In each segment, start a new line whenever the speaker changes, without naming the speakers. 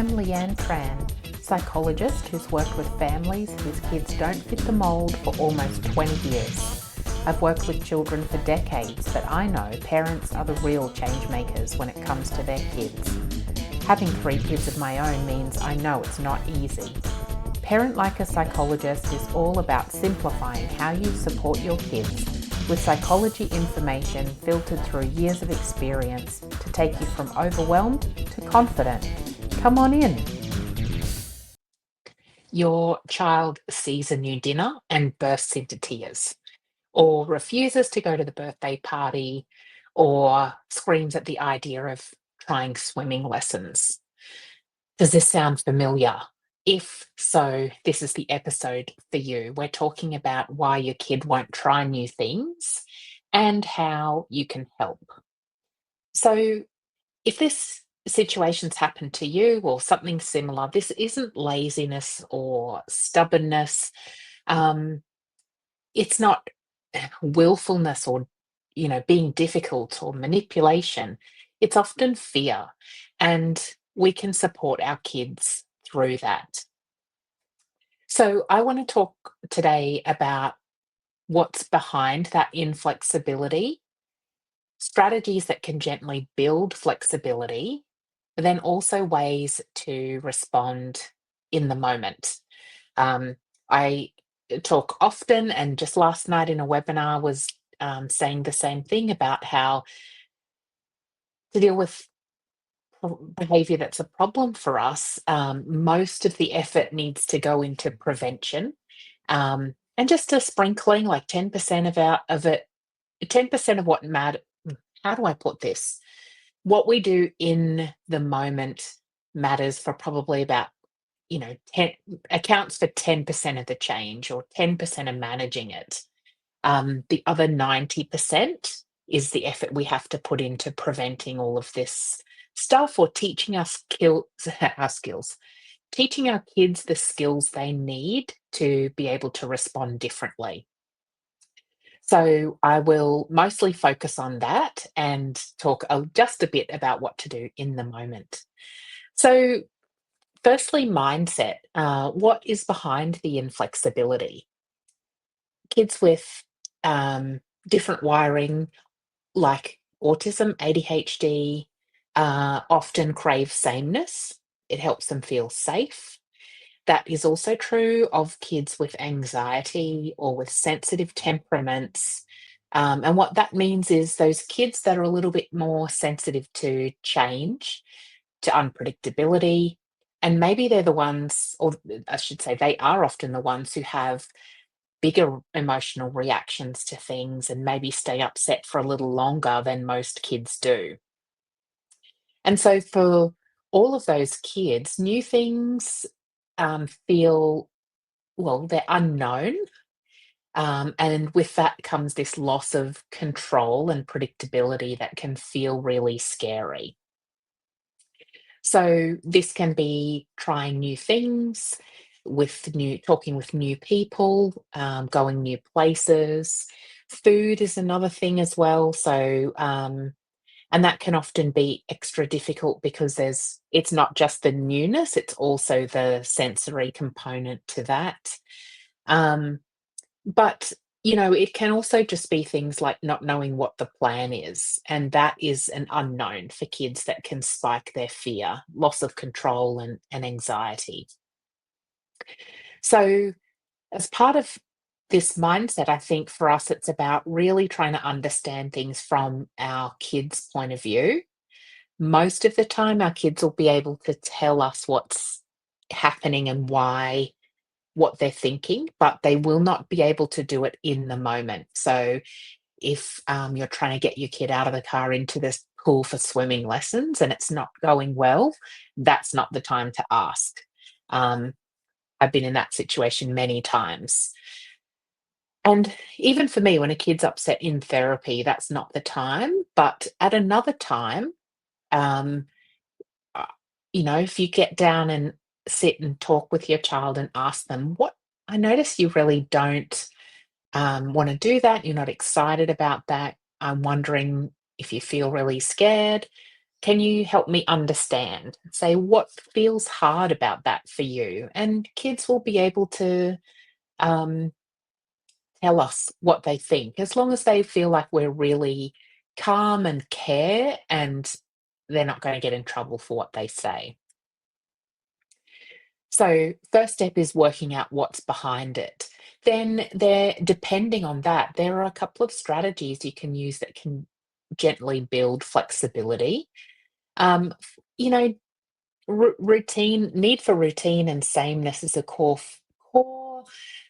I'm Leanne Tran, psychologist who's worked with families whose kids don't fit the mould for almost 20 years. I've worked with children for decades, but I know parents are the real change makers when it comes to their kids. Having 3 kids of my own means I know it's not easy. Parent Like a Psychologist is all about simplifying how you support your kids with psychology information filtered through years of experience to take you from overwhelmed to confident. Come on in.
Your child sees a new dinner and bursts into tears, or refuses to go to the birthday party, or screams at the idea of trying swimming lessons. Does this sound familiar? If so, this is the episode for you. We're talking about why your kid won't try new things and how you can help. So, if this situation's happened to you or something similar, this isn't laziness or stubbornness. Um, it's not willfulness or being difficult or manipulation. It's often fear, and we can support our kids through that. So I want to talk today about what's behind that inflexibility, strategies that can gently build flexibility, but then also ways to respond in the moment. I talk often, and just last night in a webinar was saying the same thing about how to deal with behavior that's a problem for us. Most of the effort needs to go into prevention, and just a sprinkling, like 10% of it, 10% of what matter. How do I put this? What we do in the moment matters for probably about 10 accounts for 10% of the change, or 10% of managing it. The other 90% is the effort we have to put into preventing all of this stuff, or teaching our skills, our skills, teaching our kids the skills they need to be able to respond differently. So I will mostly focus on that and talk just a bit about what to do in the moment. So firstly, mindset. What is behind the inflexibility? Kids with different wiring, like autism, ADHD, often crave sameness. It helps them feel safe. That is also true of kids with anxiety or with sensitive temperaments. And what that means is those kids that are a little bit more sensitive to change, to unpredictability, and maybe they're the ones, or I should say, they are often the ones who have bigger emotional reactions to things and maybe stay upset for a little longer than most kids do. And so for all of those kids, new things feel, well, they're unknown. And with that comes this loss of control and predictability that can feel really scary. So this can be trying new things, talking with new people, going new places. Food is another thing as well. So and that can often be extra difficult because it's not just the newness, it's also the sensory component to that. But it can also just be things like not knowing what the plan is, and that is an unknown for kids that can spike their fear, loss of control, and anxiety. So, as part of this mindset, I think for us, it's about really trying to understand things from our kids' point of view. Most of the time, our kids will be able to tell us what's happening and why, what they're thinking, but they will not be able to do it in the moment. So if you're trying to get your kid out of the car into this pool for swimming lessons and it's not going well, that's not the time to ask. Um, I've been in that situation many times. And even for me, when a kid's upset in therapy, that's not the time. But at another time, um, uh, if you get down and sit and talk with your child and ask them, what I notice you really don't want to do that. You're not excited about that. I'm wondering if you feel really scared. can you help me understand? Say, what feels hard about that for you? And kids will be able to um, tell us what they think, as long as they feel like we're really calm and care and they're not going to get in trouble for what they say. So, first step is working out what's behind it. Then, depending on that, there are a couple of strategies you can use that can gently build flexibility. You know, routine need for routine and sameness is a core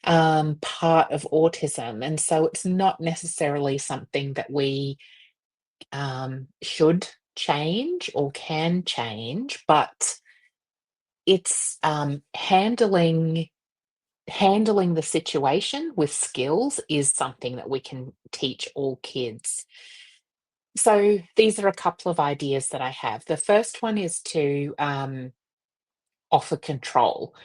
part of autism, and so it's not necessarily something that we should change or can change, but it's handling the situation with skills is something that we can teach all kids. So these are a couple of ideas that I have. The first one is to offer control.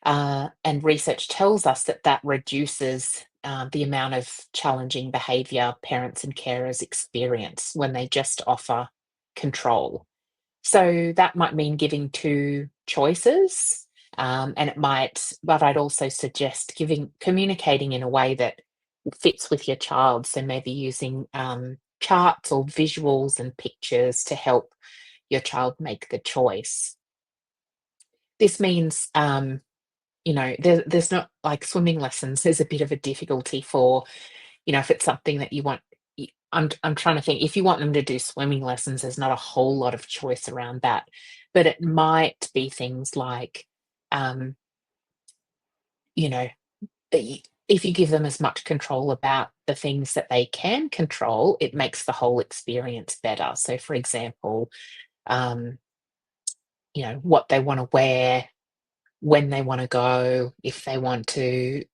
And research tells us that that reduces the amount of challenging behaviour parents and carers experience when they just offer control. So that might mean giving two choices, and it might, but I'd also suggest communicating in a way that fits with your child. So maybe using charts or visuals and pictures to help your child make the choice. This means there's not like swimming lessons. There's a bit of a difficulty for, if it's something that you want. I'm trying to think. If you want them to do swimming lessons, there's not a whole lot of choice around that. But it might be things like, um, you know, if you give them as much control about the things that they can control, it makes the whole experience better. So, for example, um, what they want to wear, when they want to go, if they want to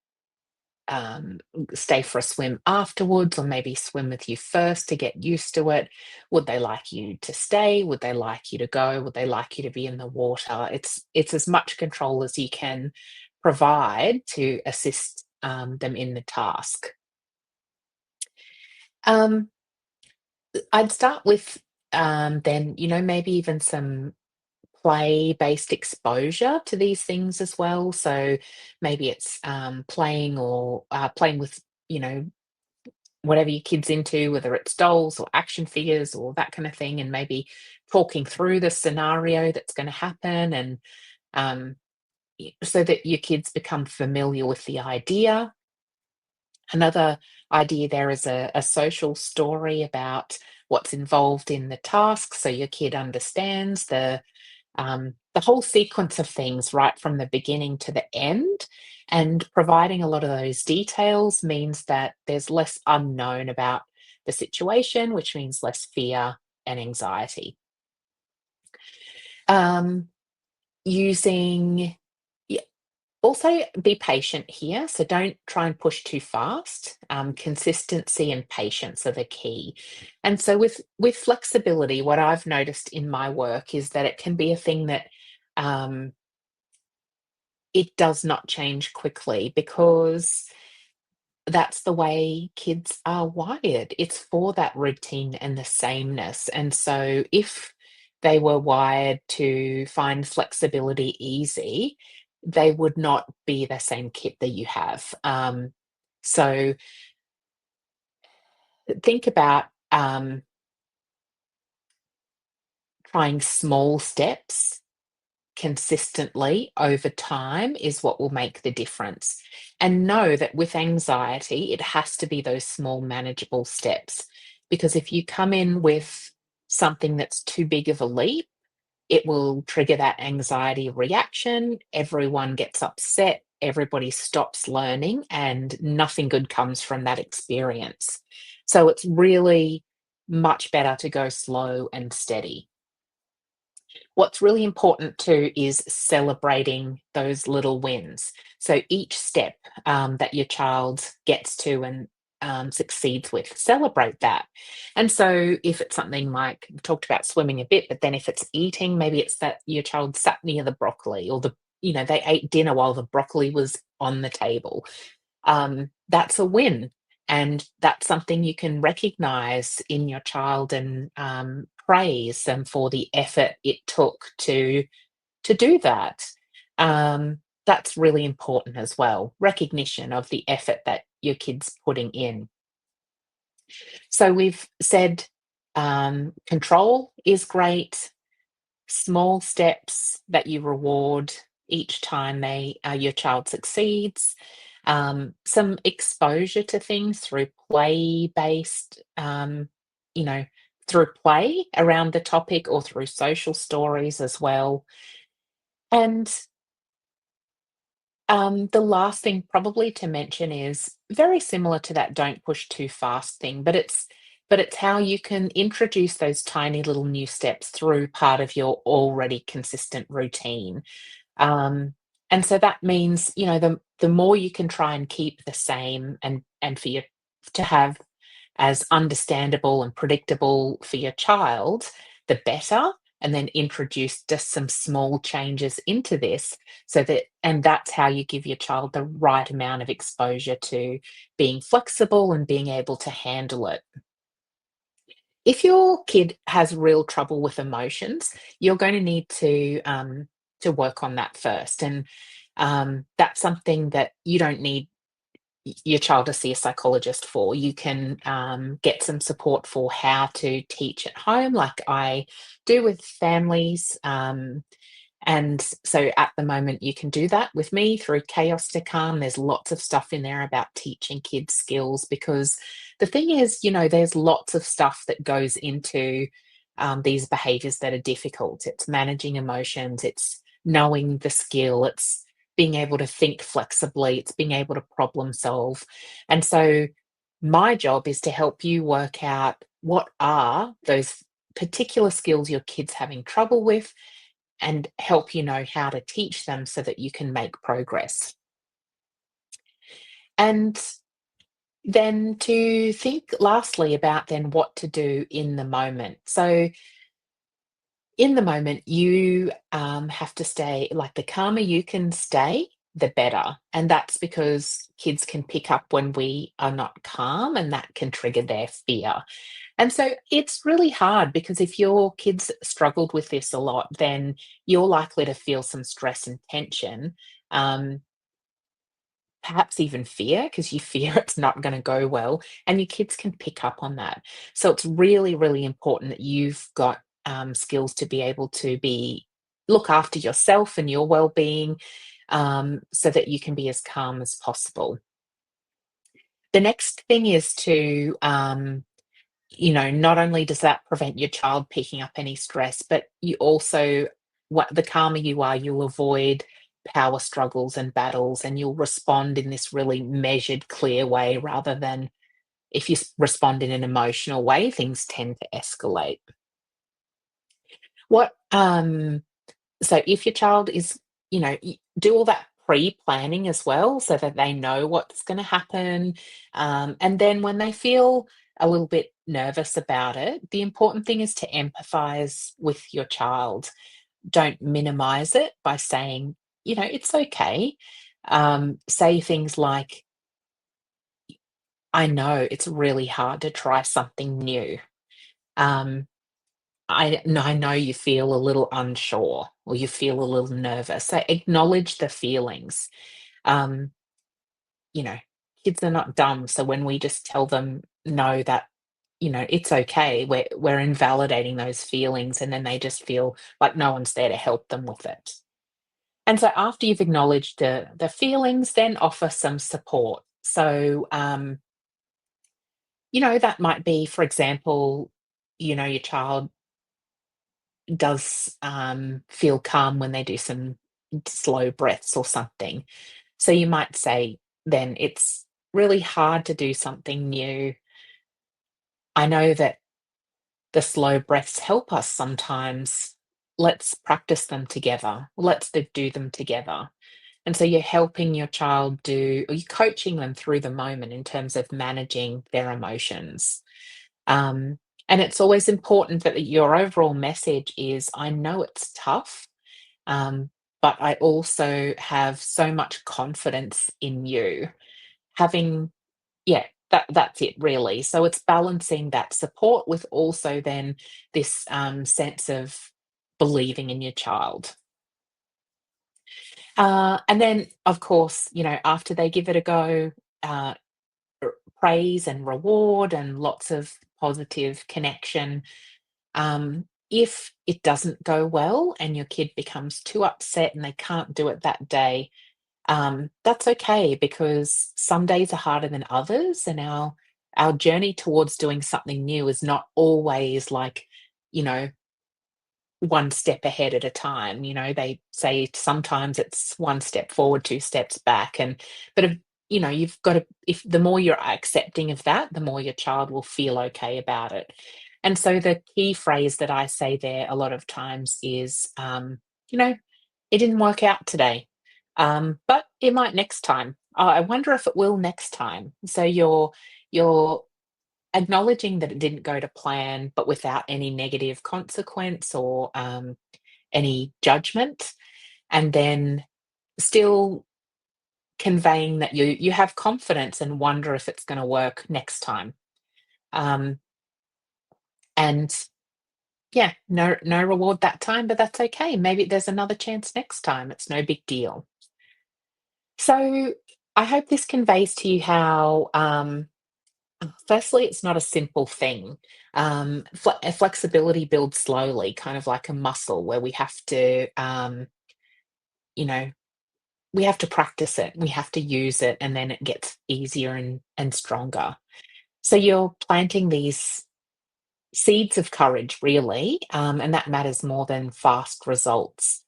um, stay for a swim afterwards, or maybe swim with you first to get used to it. Would they like you to stay? Would they like you to go? Would they like you to be in the water? It's as much control as you can provide to assist them in the task. Um, I'd start with then maybe even some play-based exposure to these things as well. So maybe it's playing with you know whatever your kid's into, whether it's dolls or action figures or that kind of thing, and maybe talking through the scenario that's going to happen, and um, so that your kids become familiar with the idea. Another idea there is a social story about what's involved in the task, so your kid understands the whole sequence of things right from the beginning to the end. And providing a lot of those details means that there's less unknown about the situation, which means less fear and anxiety. Um, using, yeah, also be patient here. So don't try and push too fast. Consistency and patience are the key. And so with flexibility, what I've noticed in my work is that it can be a thing that um, it does not change quickly, because that's the way kids are wired. It's for that routine and the sameness. And so if they were wired to find flexibility easy, they would not be the same kid that you have. So think about trying small steps consistently over time is what will make the difference. And know that with anxiety, it has to be those small, manageable steps. Because if you come in with something that's too big of a leap, it will trigger that anxiety reaction. Everyone gets upset, everybody stops learning, and nothing good comes from that experience. So it's really much better to go slow and steady. What's really important too is celebrating those little wins. So each step that your child gets to and succeeds with, celebrate that. And so if it's something like, we talked about swimming a bit, but then if it's eating, maybe it's that your child sat near the broccoli, or they ate dinner while the broccoli was on the table. That's a win. And that's something you can recognize in your child and praise them for the effort it took to do that. That's really important as well. Recognition of the effort that your kid's putting in. So we've said control is great, small steps that you reward each time your child succeeds, some exposure to things through play based, you know, through play around the topic or through social stories as well. And the last thing probably to mention is very similar to that don't push too fast thing, but it's how you can introduce those tiny little new steps through part of your already consistent routine. Um, and so that means, the more you can try and keep the same and for you to have as understandable and predictable for your child, the better. And then introduce just some small changes into this and that's how you give your child the right amount of exposure to being flexible and being able to handle it. If your kid has real trouble with emotions, you're going to need to work on that first. And that's something that you don't need your child to see a psychologist for. You can get some support for how to teach at home, like I do with families. And so at the moment, you can do that with me through Chaos to Calm. There's lots of stuff in there about teaching kids skills because the thing is, there's lots of stuff that goes into these behaviors that are difficult. It's managing emotions, it's knowing the skill, it's being able to think flexibly, it's being able to problem solve. And so my job is to help you work out what are those particular skills your kid's having trouble with and help you know how to teach them so that you can make progress. And then to think lastly about then what to do in the moment. So in the moment, you have to stay, like the calmer you can stay, the better. And that's because kids can pick up when we are not calm and that can trigger their fear. And so it's really hard because if your kids struggled with this a lot, then you're likely to feel some stress and tension, um, perhaps even fear because you fear it's not going to go well. And your kids can pick up on that. So it's really, really important that you've got skills to be able to look after yourself and your well-being, so that you can be as calm as possible. The next thing is to not only does that prevent your child picking up any stress, but you also, what the calmer you are, you'll avoid power struggles and battles, and you'll respond in this really measured, clear way rather than if you respond in an emotional way, things tend to escalate. What So if your child is, do all that pre-planning as well so that they know what's going to happen. And then when they feel a little bit nervous about it, the important thing is to empathize with your child. Don't minimize it by saying, it's okay. Say things like, I know it's really hard to try something new. Um, I know you feel a little unsure or you feel a little nervous. So acknowledge the feelings. Um, you know, Kids are not dumb. So when we just tell them no, that, it's okay, we're invalidating those feelings, and then they just feel like no one's there to help them with it. And so after you've acknowledged the feelings, then offer some support. So that might be, for example, your child does feel calm when they do some slow breaths or something. So you might say, then it's really hard to do something new. I know that the slow breaths help us sometimes. Let's practice them together. Let's do them together. And so you're helping your child or you're coaching them through the moment in terms of managing their emotions. Um, and it's always important that your overall message is, I know it's tough, um, but I also have so much confidence in you. Having, yeah, that's it really. So it's balancing that support with also then this sense of believing in your child. And then, of course, after they give it a go, uh, praise and reward and lots of positive connection. If it doesn't go well and your kid becomes too upset and they can't do it that day, that's okay because some days are harder than others, and our journey towards doing something new is not always like, you know, one step ahead at a time. They say sometimes it's one step forward, two steps back. But you've got to, if the more you're accepting of that, the more your child will feel okay about it. And so the key phrase that I say there a lot of times is, you know, it didn't work out today, but it might next time. I wonder if it will next time. So you're acknowledging that it didn't go to plan, but without any negative consequence or any judgment, and then still conveying that you have confidence and wonder if it's going to work next time. Um, and yeah, no reward that time, but that's okay. Maybe there's another chance next time. It's no big deal. So I hope this conveys to you how firstly, it's not a simple thing. Flexibility builds slowly, kind of like a muscle where you know, we have to practice it, we have to use it, and then it gets easier and stronger. So you're planting these seeds of courage, really, and that matters more than fast results.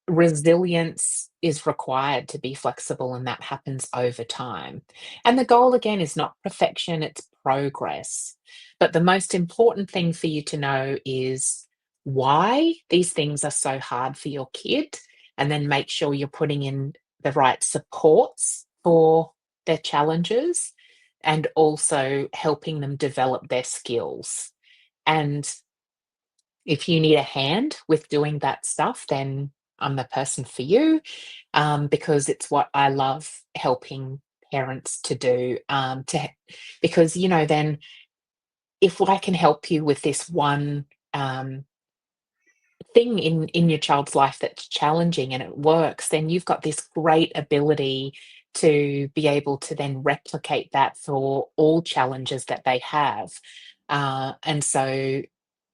Resilience is required to be flexible, and that happens over time. And the goal, again, is not perfection, it's progress. But the most important thing for you to know is why these things are so hard for your kid, and then make sure you're putting in the right supports for their challenges and also helping them develop their skills. And if you need a hand with doing that stuff, then I'm the person for you, because it's what I love helping parents to do. Because then if I can help you with this one thing in your child's life that's challenging and it works, then you've got this great ability to be able to then replicate that for all challenges that they have. And so,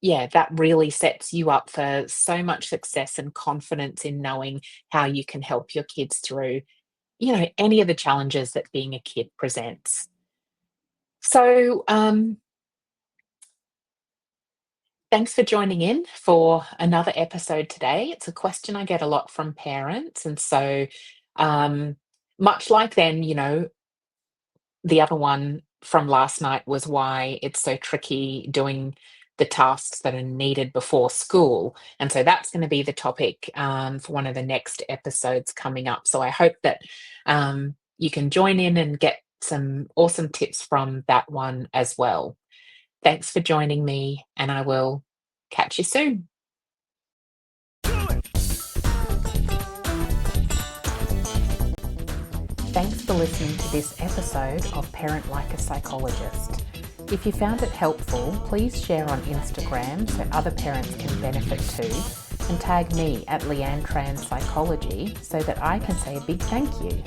yeah, that really sets you up for so much success and confidence in knowing how you can help your kids through, any of the challenges that being a kid presents. So, thanks for joining in for another episode today. It's a question I get a lot from parents. And so, um, much like then, the other one from last night was why it's so tricky doing the tasks that are needed before school. And so that's going to be the topic for one of the next episodes coming up. So I hope that you can join in and get some awesome tips from that one as well. Thanks for joining me, and I will catch you soon.
Thanks for listening to this episode of Parent Like a Psychologist. If you found it helpful, please share on Instagram so other parents can benefit too, and tag me at Leanne Psychology so that I can say a big thank you.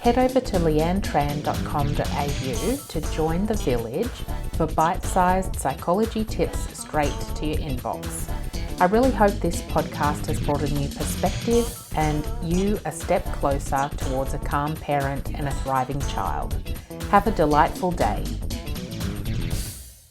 Head over to leannetran.com.au to join the village for bite-sized psychology tips straight to your inbox. I really hope this podcast has brought a new perspective and you a step closer towards a calm parent and a thriving child. Have a delightful day.